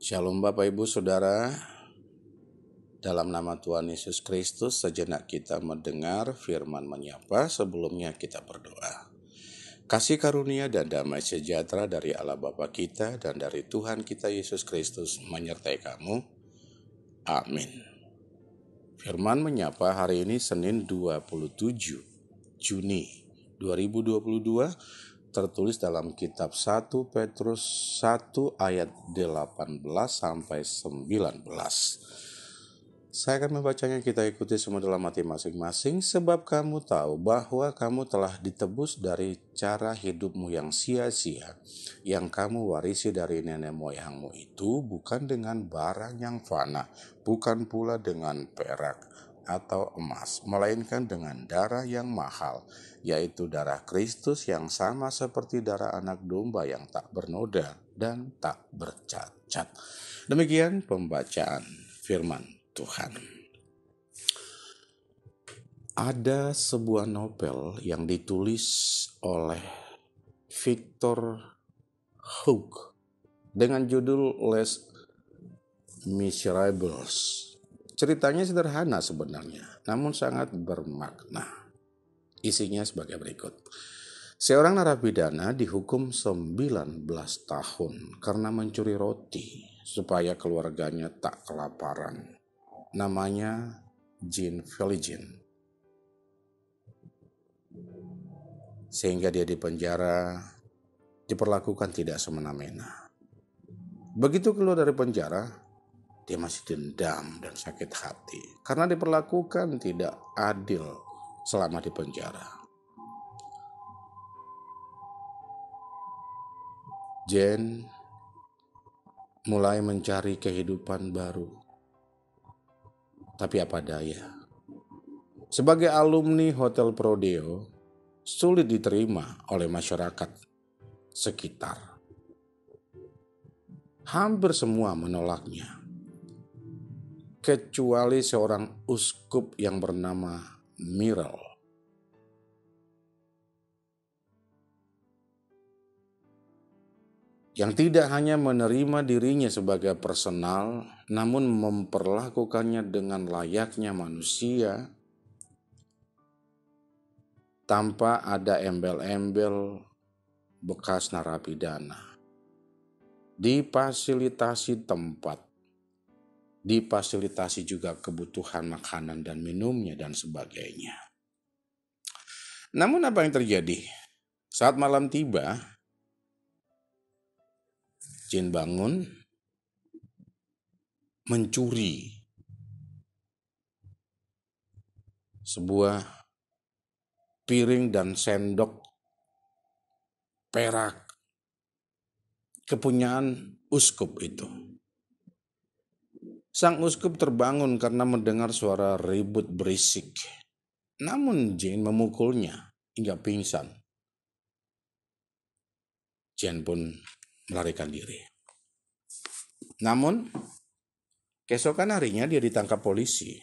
Shalom Bapak Ibu Saudara, dalam nama Tuhan Yesus Kristus sejenak kita mendengar firman menyapa. Sebelumnya kita berdoa. Kasih karunia dan damai sejahtera dari Allah Bapa kita dan dari Tuhan kita Yesus Kristus menyertai kamu. Amin. Firman menyapa hari ini Senin 27 Juni 2022 tertulis dalam kitab 1 Petrus 1 ayat 18 sampai 19. Saya akan membacanya, kita ikuti semua dalam hati masing-masing. Sebab kamu tahu bahwa kamu telah ditebus dari cara hidupmu yang sia-sia, yang kamu warisi dari nenek moyangmu itu, bukan dengan barang yang fana, bukan pula dengan perak atau emas, melainkan dengan darah yang mahal, yaitu darah Kristus yang sama seperti darah anak domba yang tak bernoda dan tak bercacat. Demikian pembacaan firman Tuhan. Ada sebuah novel yang ditulis oleh Victor Hugo dengan judul Les Miserables. Ceritanya sederhana sebenarnya, namun sangat bermakna. Isinya sebagai berikut. Seorang narapidana dihukum 19 tahun karena mencuri roti supaya keluarganya tak kelaparan. Namanya Jean Valjean. Sehingga dia dipenjara, diperlakukan tidak semena-mena. Begitu keluar dari penjara, dia masih dendam dan sakit hati karena diperlakukan tidak adil selama di penjara. Jean mulai mencari kehidupan baru. Tapi apa daya, sebagai alumni Hotel Prodeo, sulit diterima oleh masyarakat sekitar. Hampir semua menolaknya, kecuali seorang uskup yang bernama Myrrell. Yang tidak hanya menerima dirinya sebagai personal, namun memperlakukannya dengan layaknya manusia, tanpa ada embel-embel bekas narapidana. Difasilitasi tempat, difasilitasi juga kebutuhan makanan dan minumnya dan sebagainya. Namun apa yang terjadi? Saat malam tiba, Jean bangun, mencuri sebuah piring dan sendok perak kepunyaan uskup itu. Sang uskup terbangun karena mendengar suara ribut berisik. Namun Jean memukulnya hingga pingsan. Jean pun melarikan diri. Namun keesokan harinya dia ditangkap polisi.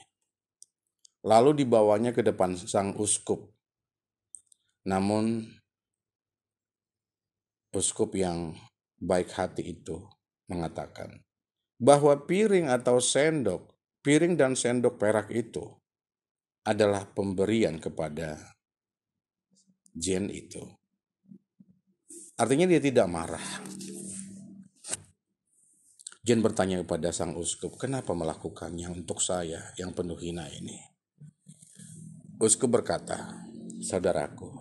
Lalu dibawanya ke depan sang uskup. Namun uskup yang baik hati itu mengatakan bahwa piring dan sendok perak itu adalah pemberian kepada Jean itu. Artinya dia tidak marah. Jean bertanya kepada sang uskup, kenapa melakukannya untuk saya yang penuh hina ini? Uskup berkata, saudaraku,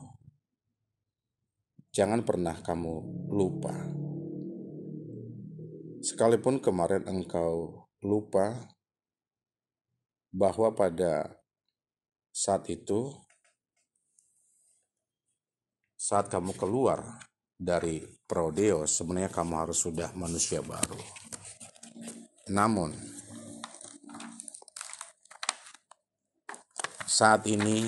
jangan pernah kamu lupa. Sekalipun kemarin engkau lupa bahwa pada saat itu, saat kamu keluar dari Prodeo, sebenarnya kamu harus sudah manusia baru. Namun, saat ini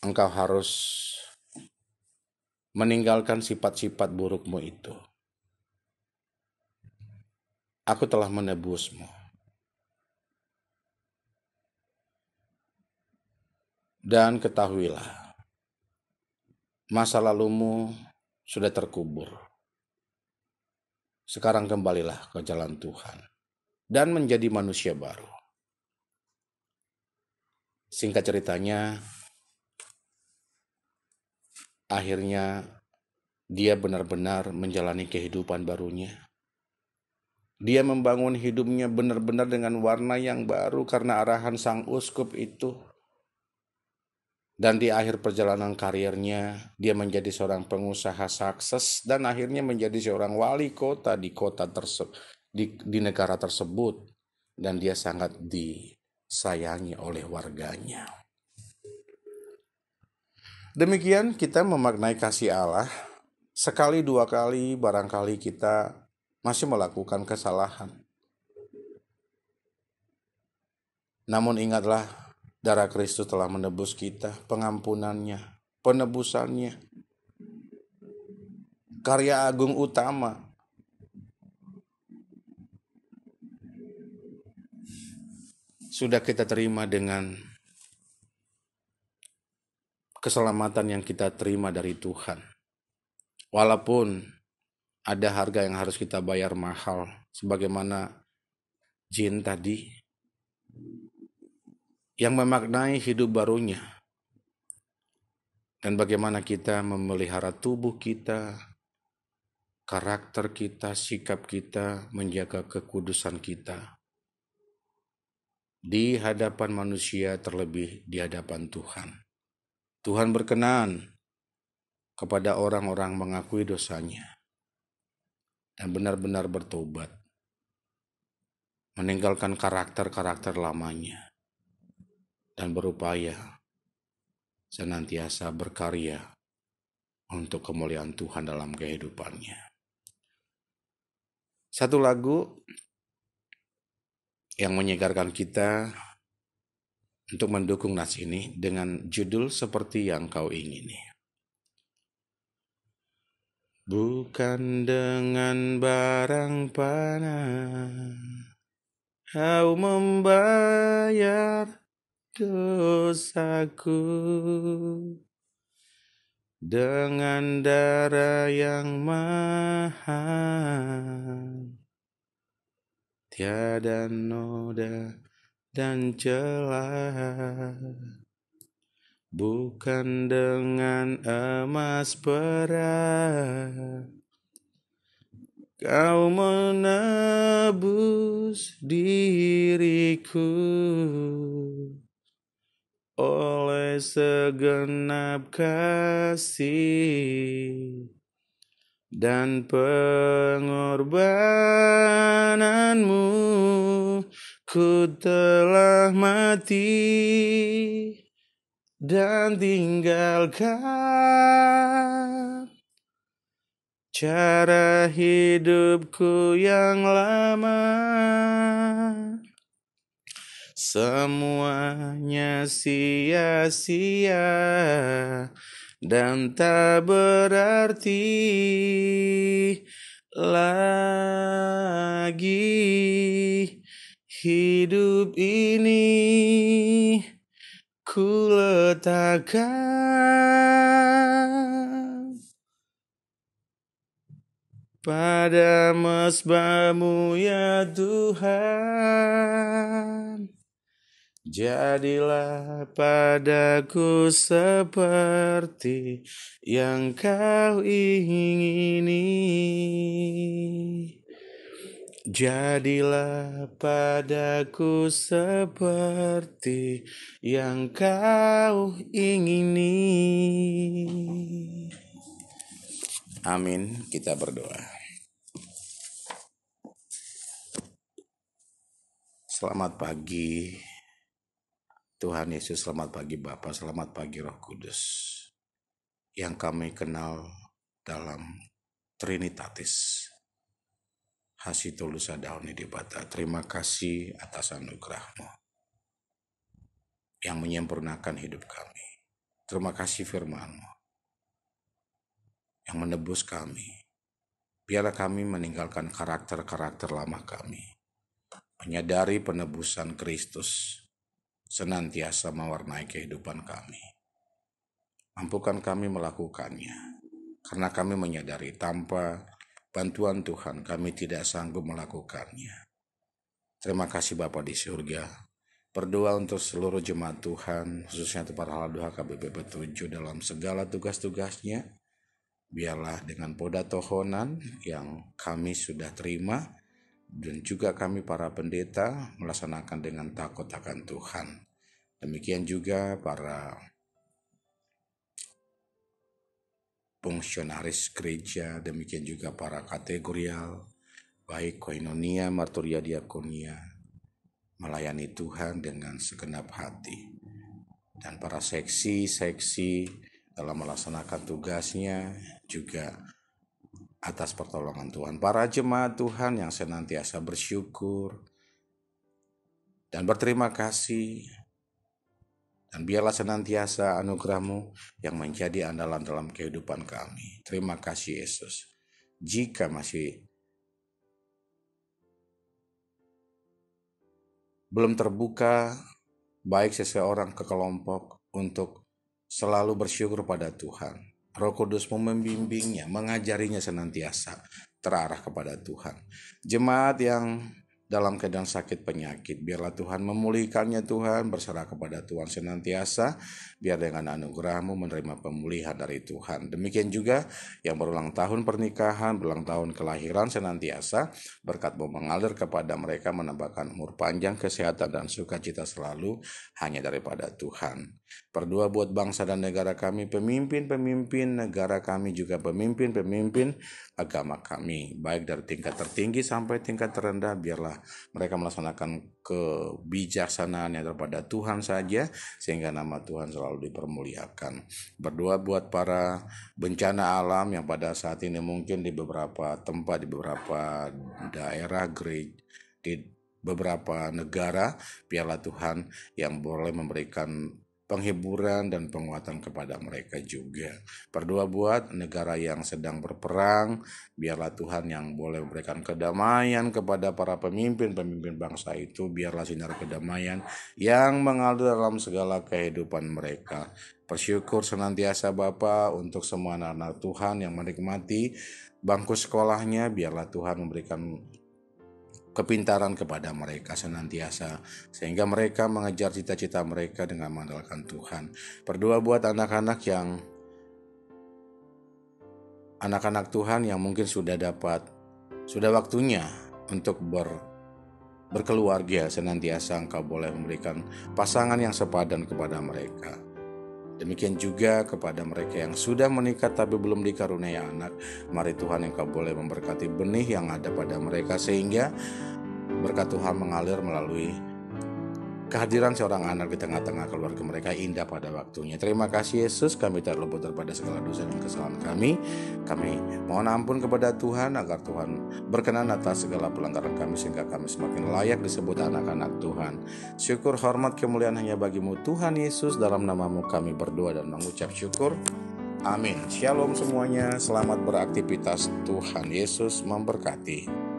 engkau harus meninggalkan sifat-sifat burukmu itu. Aku telah menebusmu. Dan ketahuilah, masa lalumu sudah terkubur. sekarang kembalilah ke jalan Tuhan dan menjadi manusia baru. Singkat ceritanya, akhirnya dia benar-benar menjalani kehidupan barunya. Dia membangun hidupnya benar-benar dengan warna yang baru karena arahan sang uskup itu. Dan di akhir perjalanan karirnya, dia menjadi seorang pengusaha sukses dan akhirnya menjadi seorang wali kota di kota di negara tersebut. Dan dia sangat disayangi oleh warganya. Demikian kita memaknai kasih Allah. Sekali dua kali barangkali kita masih melakukan kesalahan. Namun ingatlah, darah Kristus telah menebus kita, pengampunannya, penebusannya. Karya agung utama. Sudah kita terima dengan keselamatan yang kita terima dari Tuhan. Walaupun ada harga yang harus kita bayar mahal, sebagaimana Jin tadi, yang memaknai hidup barunya. Dan bagaimana kita memelihara tubuh kita, karakter kita, sikap kita, menjaga kekudusan kita di hadapan manusia, terlebih di hadapan Tuhan. Tuhan berkenan kepada orang-orang mengakui dosanya dan benar-benar bertobat, meninggalkan karakter-karakter lamanya, dan berupaya senantiasa berkarya untuk kemuliaan Tuhan dalam kehidupannya. Satu lagu yang menyegarkan kita untuk mendukung nas ini dengan judul Seperti Yang Kau Ingini. Bukan dengan barang panah kau membayar dosaku, dengan darah yang mahal, tiada noda dan celah. Bukan dengan emas perak kau menebus diriku, oleh segenap kasih dan pengorbananmu, ku telah mati dan tinggalkan cara hidupku yang lama. Semuanya sia-sia dan tak berarti lagi. Hidup ini ku letakkan pada mezbamu ya Tuhan. Jadilah padaku seperti yang Kau ingini. Jadilah padaku seperti yang Kau ingini. Amin. Kita berdoa. Selamat pagi Tuhan Yesus, selamat pagi Bapa, selamat pagi Roh Kudus yang kami kenal dalam Trinitatis. Hasitulus adauni dibata. Terima kasih atas anugerah-Mu yang menyempurnakan hidup kami. Terima kasih firman-Mu yang menebus kami. Biarlah kami meninggalkan karakter-karakter lama kami, menyadari penebusan Kristus senantiasa mewarnai kehidupan kami. Mampukan kami melakukannya, karena kami menyadari tanpa bantuan Tuhan kami tidak sanggup melakukannya. Terima kasih Bapa di surga. Berdoa untuk seluruh jemaat Tuhan, khususnya untuk para haladuha KBP 7 dalam segala tugas-tugasnya. Biarlah dengan poda tohonan yang kami sudah terima, dan juga kami para pendeta melaksanakan dengan takut akan Tuhan. Demikian juga para fungsionaris gereja, demikian juga para kategorial, baik koinonia, marturia, diakonia, melayani Tuhan dengan segenap hati. Dan para seksi dalam melaksanakan tugasnya juga atas pertolongan Tuhan. Para jemaat Tuhan yang senantiasa bersyukur dan berterima kasih. Dan biarlah senantiasa anugerah-Mu yang menjadi andalan dalam kehidupan kami. Terima kasih Yesus. Jika masih belum terbuka, baik seseorang ke kelompok untuk selalu bersyukur pada Tuhan, Roh Kudus-Mu membimbingnya, mengajarinya senantiasa terarah kepada Tuhan. Jemaat yang dalam keadaan sakit penyakit, biarlah Tuhan memulihkannya Tuhan, berserah kepada Tuhan senantiasa, biar dengan anugerah-Mu menerima pemulihan dari Tuhan. Demikian juga yang berulang tahun pernikahan, berulang tahun kelahiran senantiasa, berkat-Mu mengalir kepada mereka, menambahkan umur panjang, kesehatan dan sukacita selalu hanya daripada Tuhan. Berdoa buat bangsa dan negara kami, pemimpin-pemimpin negara kami, juga pemimpin-pemimpin agama kami, baik dari tingkat tertinggi sampai tingkat terendah, biarlah mereka melaksanakan kebijaksanaan yang daripada Tuhan saja, sehingga nama Tuhan selalu dipermuliakan. Berdoa buat para bencana alam yang pada saat ini mungkin di beberapa tempat, di beberapa daerah, gereja, di beberapa negara, biarlah Tuhan yang boleh memberikan penghiburan dan penguatan kepada mereka juga. Berdoa buat negara yang sedang berperang, biarlah Tuhan yang boleh memberikan kedamaian kepada para pemimpin bangsa itu, biarlah sinar kedamaian yang mengalir dalam segala kehidupan mereka. Bersyukur senantiasa Bapa untuk semua anak-anak Tuhan yang menikmati bangku sekolahnya, biarlah Tuhan memberikan kepintaran kepada mereka senantiasa, sehingga mereka mengejar cita-cita mereka dengan mengandalkan Tuhan. Berdoa buat anak-anak Tuhan yang mungkin sudah waktunya untuk berkeluarga, senantiasa Engkau boleh memberikan pasangan yang sepadan kepada mereka. Demikian juga kepada mereka yang sudah menikah tapi belum dikaruniai anak, mari Tuhan Engkau boleh memberkati benih yang ada pada mereka, sehingga berkat Tuhan mengalir melalui kehadiran seorang anak di tengah-tengah keluarga mereka indah pada waktunya. Terima kasih Yesus, kami tak luput daripada segala dosa dan kesalahan kami. Kami mohon ampun kepada Tuhan agar Tuhan berkenan atas segala pelanggaran kami, sehingga kami semakin layak disebut anak-anak Tuhan. Syukur, hormat, kemuliaan hanya bagi-Mu Tuhan Yesus. Dalam nama-Mu kami berdoa dan mengucap syukur. Amin. Shalom semuanya, selamat beraktivitas. Tuhan Yesus memberkati.